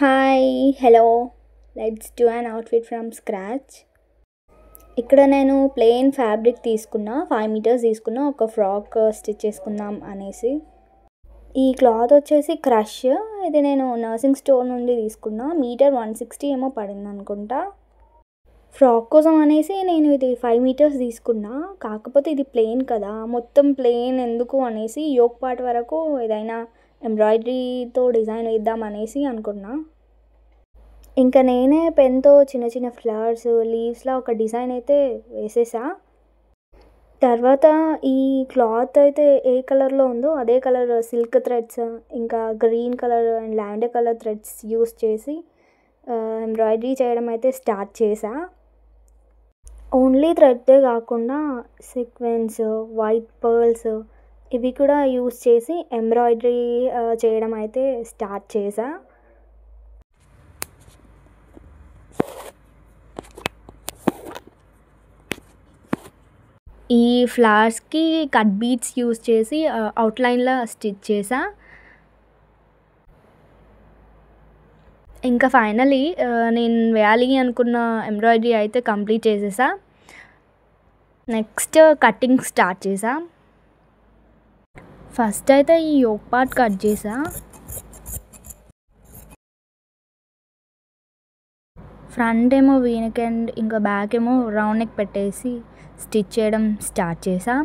Hi hello let's do an outfit from scratch. ఇక్కడ నేను plain fabric తీసుకున్నా, 5 metres తీసుకున్నా, ఒక ఫ్రాక్ స్టిచ్ చేసుకుందాం అనేసి. ఈ క్లాత్ వచ్చేసి క్రష్. ఇది నేను నర్సింగ్ స్టోర్ నుండి తీసుకున్నా. మీటర్ 160 ఏమో పడింది అనుకుంటా. ఫ్రాక్ కోసం అనేసి నేను ఇది 5 మీటర్స్ తీసుకున్నా. కాకపోతే ఇది ప్లెయిన్ కదా, మొత్తం ప్లెయిన్ ఎందుకు అనేసి యోక్ పార్ట్ వరకు ఏదైనా ఎంబ్రాయిడరీతో డిజైన్ వేద్దాం అనేసి అనుకున్నా. ఇంకా నేనే పెన్తో చిన్న చిన్న ఫ్లవర్స్, లీవ్స్లా ఒక డిజైన్ అయితే వేసేసా. తర్వాత ఈ క్లాత్ అయితే ఏ కలర్లో ఉందో అదే కలర్ సిల్క్ థ్రెడ్స్, ఇంకా green colour and lavender colour threads use చేసి ఎంబ్రాయిడరీ చేయడం అయితే స్టార్ట్ చేసా. ఓన్లీ థ్రెడ్డే కాకుండా సీక్వెన్స్, వైట్ పర్ల్స్ ఇవి కూడా యూస్ చేసి ఎంబ్రాయిడరీ చేయడం అయితే స్టార్ట్ చేసా. ఈ ఫ్లవర్స్కి కట్ బీడ్స్ యూస్ చేసి అవుట్లైన్లో స్టిచ్ చేసా. ఇంకా ఫైనలీ నేను వేయాలి అనుకున్న ఎంబ్రాయిడరీ అయితే కంప్లీట్ చేసేసా. నెక్స్ట్ కటింగ్ స్టార్ట్ చేసా. ఫస్ట్ అయితే ఈ యోక్ పార్ట్ కట్ చేసా. ఫ్రంట్ ఏమో వీ నెక్ అండ్ ఇంకా బ్యాక్ ఏమో రౌండ్ నెక్ పెట్టేసి స్టిచ్ చేయడం స్టార్ట్ చేసా.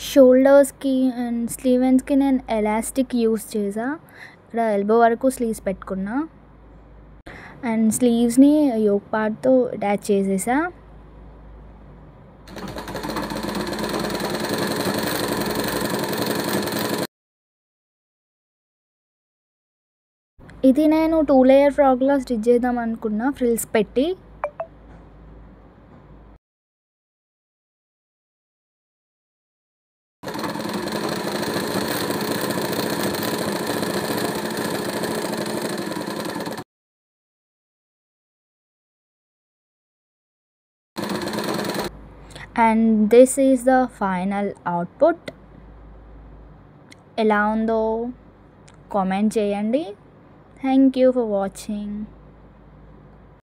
షోల్డర్స్కి అండ్ స్లీవెన్స్కి నేను ఎలాస్టిక్ యూస్ చేసా. ఇక్కడ ఎల్బో వరకు స్లీవ్స్ పెట్టుకున్నా అండ్ స్లీవ్స్ని యోక్ పార్ట్తో అటాచ్ చేసేసా. ఇది నేను 2 లేయర్ ఫ్రాక్లా స్టిచ్ చేద్దాం అనుకున్నా, ఫ్రిల్స్ పెట్టి. And this is the final output. ఎలా ఉందో కామెంట్ చేయండి. Thank you for watching.